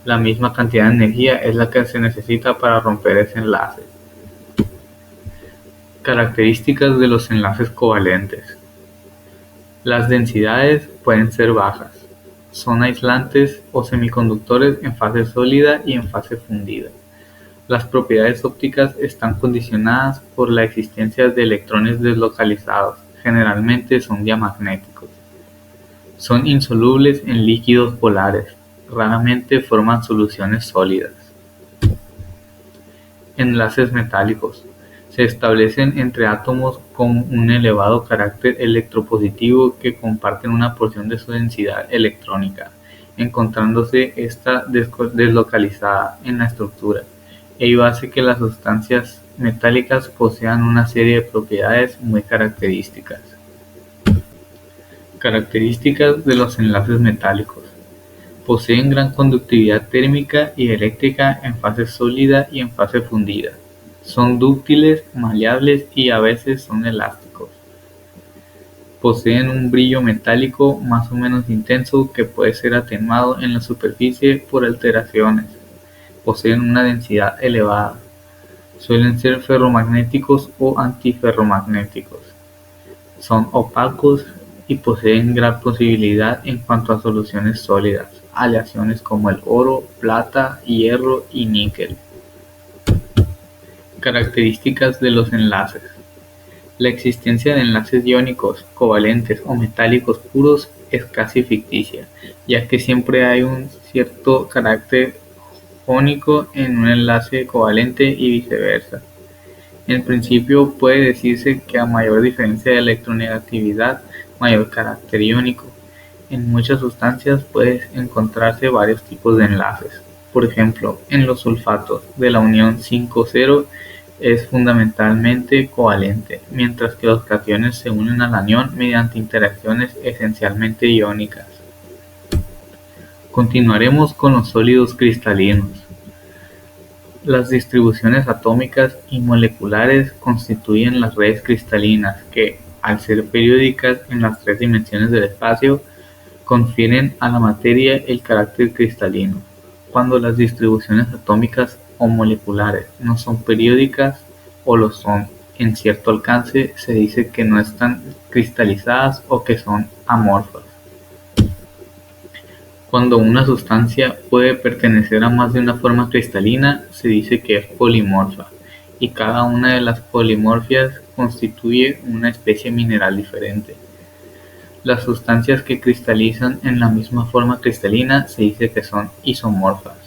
la misma cantidad de energía es la que se necesita para romper ese enlace. Características de los enlaces covalentes. Las densidades pueden ser bajas. Son aislantes o semiconductores en fase sólida y en fase fundida. Las propiedades ópticas están condicionadas por la existencia de electrones deslocalizados. Generalmente son diamagnéticos. Son insolubles en líquidos polares. Raramente forman soluciones sólidas. Enlaces metálicos. Se establecen entre átomos con un elevado carácter electropositivo que comparten una porción de su densidad electrónica, encontrándose esta deslocalizada en la estructura. Ello hace que las sustancias metálicas posean una serie de propiedades muy características. Características de los enlaces metálicos. Poseen gran conductividad térmica y eléctrica en fase sólida y en fase fundida. Son dúctiles, maleables y a veces son elásticos. Poseen un brillo metálico más o menos intenso que puede ser atenuado en la superficie por alteraciones. Poseen una densidad elevada. Suelen ser ferromagnéticos o antiferromagnéticos. Son opacos y poseen gran posibilidad en cuanto a soluciones sólidas, aleaciones como el oro, plata, hierro y níquel. Características de los enlaces. La existencia de enlaces iónicos, covalentes o metálicos puros es casi ficticia, ya que siempre hay un cierto carácter jónico en un enlace covalente y viceversa. En principio puede decirse que a mayor diferencia de electronegatividad, mayor carácter iónico. En muchas sustancias puede encontrarse varios tipos de enlaces. Por ejemplo, en los sulfatos de la unión 5,0 es fundamentalmente covalente, mientras que los cationes se unen al anión mediante interacciones esencialmente iónicas. Continuaremos con los sólidos cristalinos. Las distribuciones atómicas y moleculares constituyen las redes cristalinas que, al ser periódicas en las tres dimensiones del espacio, confieren a la materia el carácter cristalino. Cuando las distribuciones atómicas o moleculares no son periódicas o lo son en cierto alcance, se dice que no están cristalizadas o que son amorfas. Cuando una sustancia puede pertenecer a más de una forma cristalina, se dice que es polimorfa, y cada una de las polimorfias constituye una especie mineral diferente. Las sustancias que cristalizan en la misma forma cristalina se dice que son isomorfas.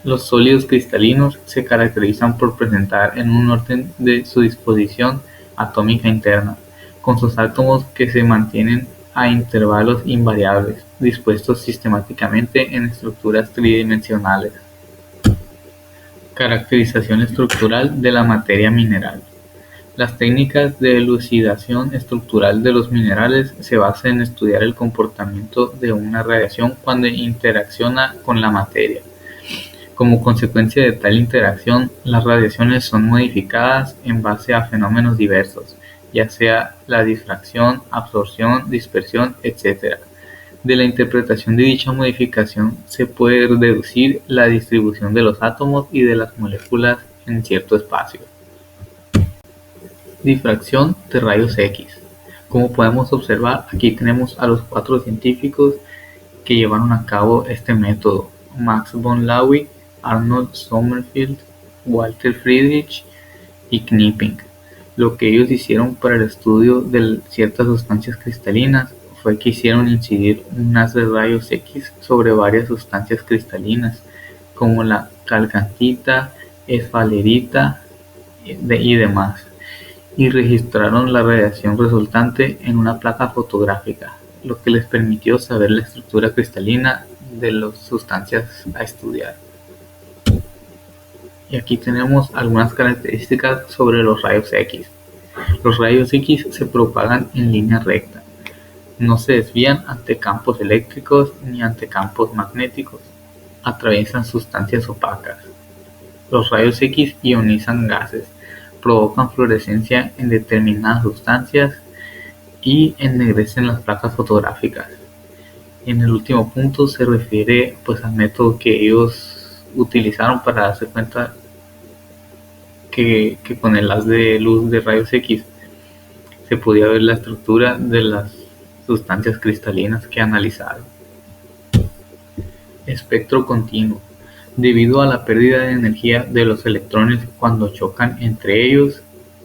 Los sólidos cristalinos se caracterizan por presentar en un orden de su disposición atómica interna, con sus átomos que se mantienen a intervalos invariables, dispuestos sistemáticamente en estructuras tridimensionales. Caracterización estructural de la materia mineral. Las técnicas de elucidación estructural de los minerales se basan en estudiar el comportamiento de una radiación cuando interacciona con la materia. Como consecuencia de tal interacción, las radiaciones son modificadas en base a fenómenos diversos, ya sea la difracción, absorción, dispersión, etc. De la interpretación de dicha modificación se puede deducir la distribución de los átomos y de las moléculas en cierto espacio. Difracción de rayos X. Como podemos observar, aquí tenemos a los 4 científicos que llevaron a cabo este método, Max von Laue, Arnold Sommerfeld, Walter Friedrich y Knipping. Lo que ellos hicieron para el estudio de ciertas sustancias cristalinas fue que hicieron incidir un haz de rayos X sobre varias sustancias cristalinas, como la calcantita, esfalerita y demás, y registraron la radiación resultante en una placa fotográfica, lo que les permitió saber la estructura cristalina de las sustancias a estudiar. Y aquí tenemos algunas características sobre los rayos X. Los rayos X se propagan en línea recta, no se desvían ante campos eléctricos ni ante campos magnéticos, atraviesan sustancias opacas. Los rayos X ionizan gases, provocan fluorescencia en determinadas sustancias y ennegrecen las placas fotográficas. En el último punto se refiere al método que ellos utilizaron para darse cuenta que con el haz de luz de rayos X se podía ver la estructura de las sustancias cristalinas que analizaron. Espectro continuo. Debido a la pérdida de energía de los electrones cuando chocan entre ellos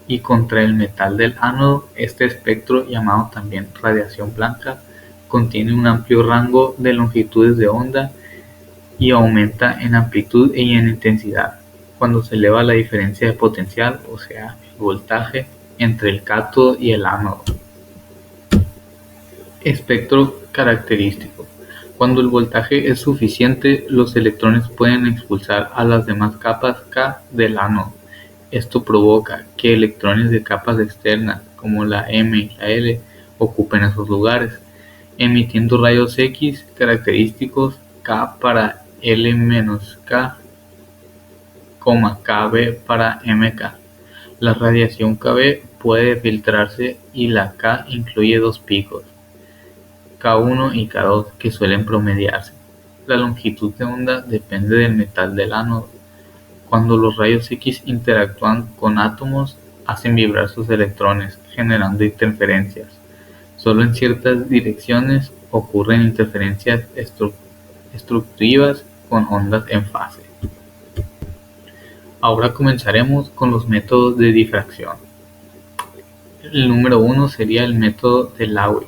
y contra el metal del ánodo, este espectro, llamado también radiación blanca, contiene un amplio rango de longitudes de onda y aumenta en amplitud y en intensidad cuando se eleva la diferencia de potencial, o sea, el voltaje, entre el cátodo y el ánodo. Espectro característico. Cuando el voltaje es suficiente, los electrones pueden expulsar a las demás capas K del ánodo. Esto provoca que electrones de capas externas, como la M y la L, ocupen esos lugares, emitiendo rayos X característicos K para L-K, KB para MK. La radiación KB puede filtrarse y la K incluye dos picos, K1 y K2, que suelen promediarse. La longitud de onda depende del metal del ánodo. Cuando los rayos X interactúan con átomos, hacen vibrar sus electrones, generando interferencias. Solo en ciertas direcciones ocurren interferencias destructivas con ondas en fase. Ahora comenzaremos con los métodos de difracción. El número 1 sería el método de Laue,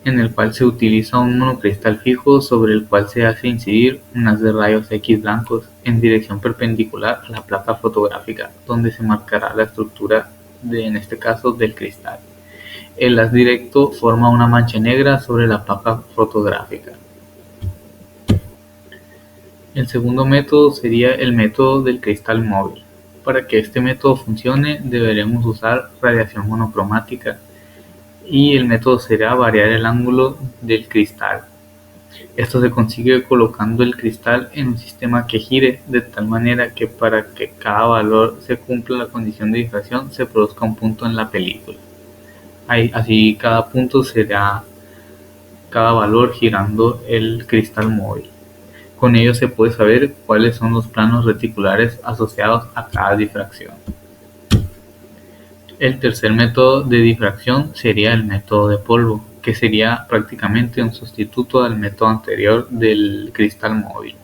en el cual se utiliza un monocristal fijo sobre el cual se hace incidir un haz de rayos X blancos en dirección perpendicular a la placa fotográfica, donde se marcará la estructura en este caso, del cristal. El haz directo forma una mancha negra sobre la placa fotográfica. El segundo método sería el método del cristal móvil. Para que este método funcione, deberemos usar radiación monocromática, y el método será variar el ángulo del cristal. Esto se consigue colocando el cristal en un sistema que gire de tal manera que para que cada valor se cumpla la condición de difracción se produzca un punto en la película. Así cada punto será cada valor girando el cristal móvil. Con ello se puede saber cuáles son los planos reticulares asociados a cada difracción. El tercer método de difracción sería el método de polvo, que sería prácticamente un sustituto al método anterior del cristal móvil.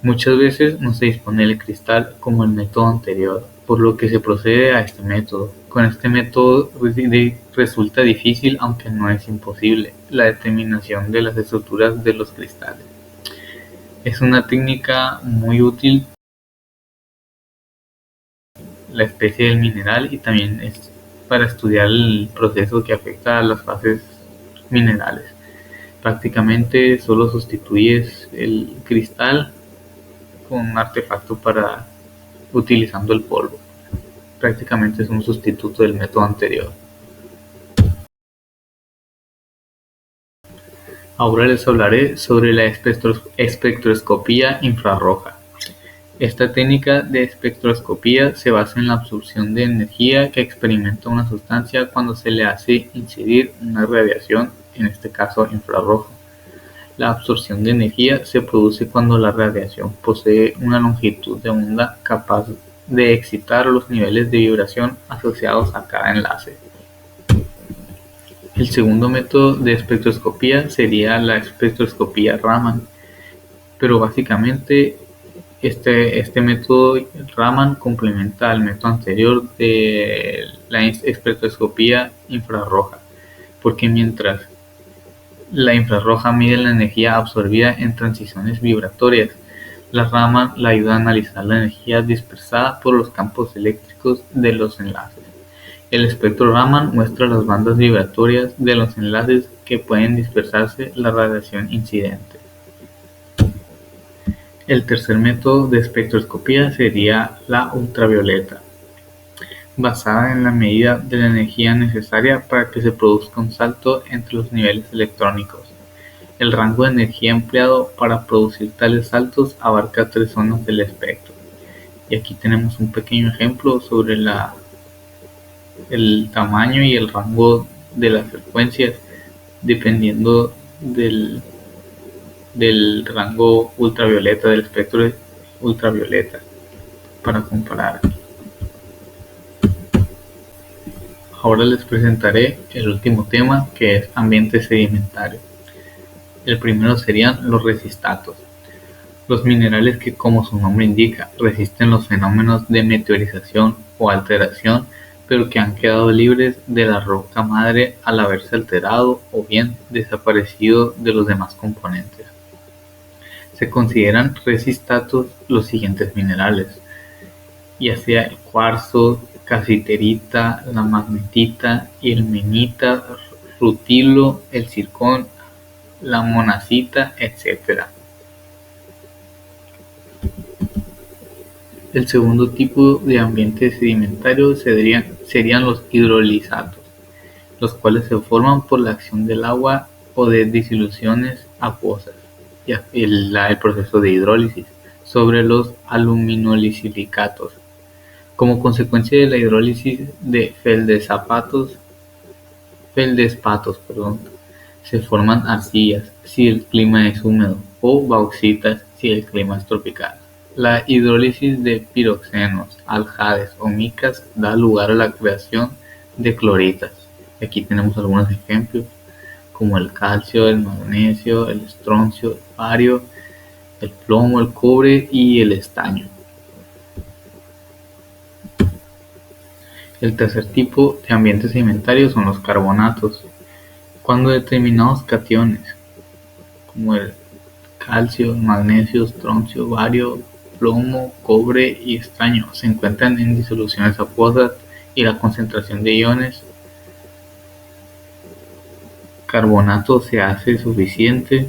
Muchas veces no se dispone el cristal como el método anterior, por lo que se procede a este método. Con este método resulta difícil, aunque no es imposible, la determinación de las estructuras de los cristales. Es una técnica muy útil la especie del mineral y también es para estudiar el proceso que afecta a las fases minerales. Prácticamente solo sustituyes el cristal con un artefacto utilizando el polvo. Prácticamente es un sustituto del método anterior. Ahora les hablaré sobre la espectroscopía infrarroja. Esta técnica de espectroscopía se basa en la absorción de energía que experimenta una sustancia cuando se le hace incidir una radiación, en este caso infrarroja. La absorción de energía se produce cuando la radiación posee una longitud de onda capaz de excitar los niveles de vibración asociados a cada enlace. El segundo método de espectroscopía sería la espectroscopía Raman, pero básicamente este método Raman complementa al método anterior de la espectroscopía infrarroja, porque mientras la infrarroja mide la energía absorbida en transiciones vibratorias, la Raman la ayuda a analizar la energía dispersada por los campos eléctricos de los enlaces. El espectro Raman muestra las bandas vibratorias de los enlaces que pueden dispersarse la radiación incidente. El tercer método de espectroscopía sería la ultravioleta, basada en la medida de la energía necesaria para que se produzca un salto entre los niveles electrónicos. El rango de energía empleado para producir tales saltos abarca 3 zonas del espectro. Y aquí tenemos un pequeño ejemplo sobre el tamaño y el rango de las frecuencias dependiendo del rango ultravioleta, del espectro ultravioleta, para comparar. Ahora les presentaré el último tema, que es ambiente sedimentario. El primero serían los resistatos, los minerales que, como su nombre indica, resisten los fenómenos de meteorización o alteración, pero que han quedado libres de la roca madre al haberse alterado o bien desaparecido de los demás componentes. Se consideran resistatos los siguientes minerales, ya sea el cuarzo, casiterita, la magnetita, ilmenita, rutilo, el zircón, la monazita, etc. El segundo tipo de ambiente sedimentario serían los hidrolizatos, los cuales se forman por la acción del agua o de disoluciones acuosas, el proceso de hidrólisis, sobre los aluminosilicatos. Como consecuencia de la hidrólisis de feldespatos, se forman arcillas si el clima es húmedo o bauxitas si el clima es tropical. La hidrólisis de piroxenos, aljades o micas da lugar a la creación de cloritas. Aquí tenemos algunos ejemplos como el calcio, el magnesio, el estroncio, el bario, el plomo, el cobre y el estaño. El tercer tipo de ambiente sedimentario son los carbonatos. Cuando determinados cationes, como el calcio, magnesio, estroncio, bario, plomo, cobre y estaño, se encuentran en disoluciones acuosas y la concentración de iones carbonato se hace suficiente,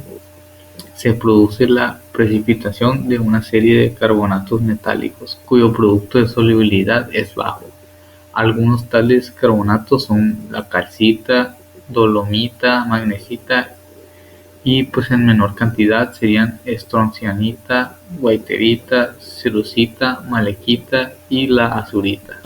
se produce la precipitación de una serie de carbonatos metálicos cuyo producto de solubilidad es bajo. Algunos tales carbonatos son la calcita, dolomita, magnesita y pues en menor cantidad serían estroncianita, guaiterita, cerucita, malequita y la azurita.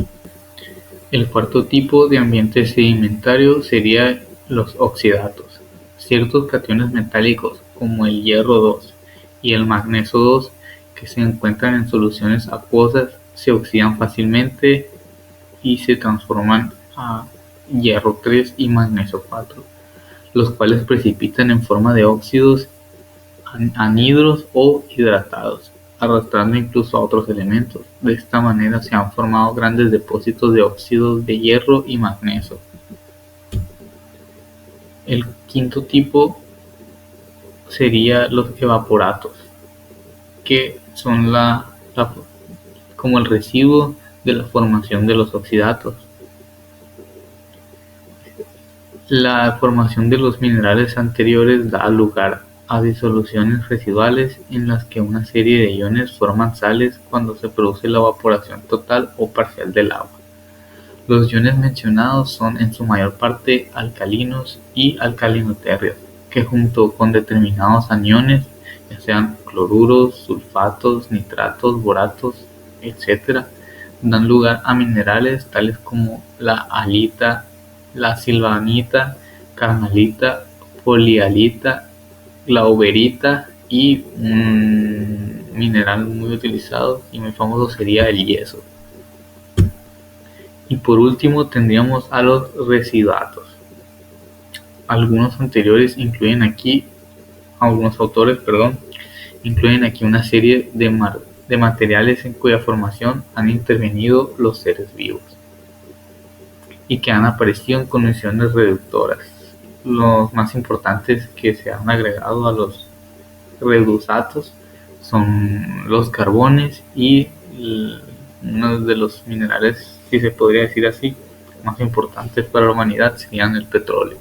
El cuarto tipo de ambiente sedimentario sería los oxidatos. Ciertos cationes metálicos como el hierro 2 y el magnesio 2 que se encuentran en soluciones acuosas se oxidan fácilmente y se transforman a hierro 3 y magnesio 4, los cuales precipitan en forma de óxidos anhidros o hidratados, arrastrando incluso a otros elementos. De esta manera se han formado grandes depósitos de óxidos de hierro y magnesio. El quinto tipo sería los evaporatos, que son como el residuo de la formación de los oxidatos. La formación de los minerales anteriores da lugar a disoluciones residuales en las que una serie de iones forman sales cuando se produce la evaporación total o parcial del agua. Los iones mencionados son en su mayor parte alcalinos y alcalinotérreos, que junto con determinados aniones, ya sean cloruros, sulfatos, nitratos, boratos, etc., dan lugar a minerales tales como la halita, la silvanita, carnalita, polialita, glauberita y un mineral muy utilizado y muy famoso sería el yeso. Y por último tendríamos a los residuatos. Algunos autores Incluyen aquí una serie de materiales en cuya formación han intervenido los seres vivos y que han aparecido en condiciones reductoras. Los más importantes que se han agregado a los redusatos son los carbones y uno de los minerales, si se podría decir así, más importantes para la humanidad serían el petróleo.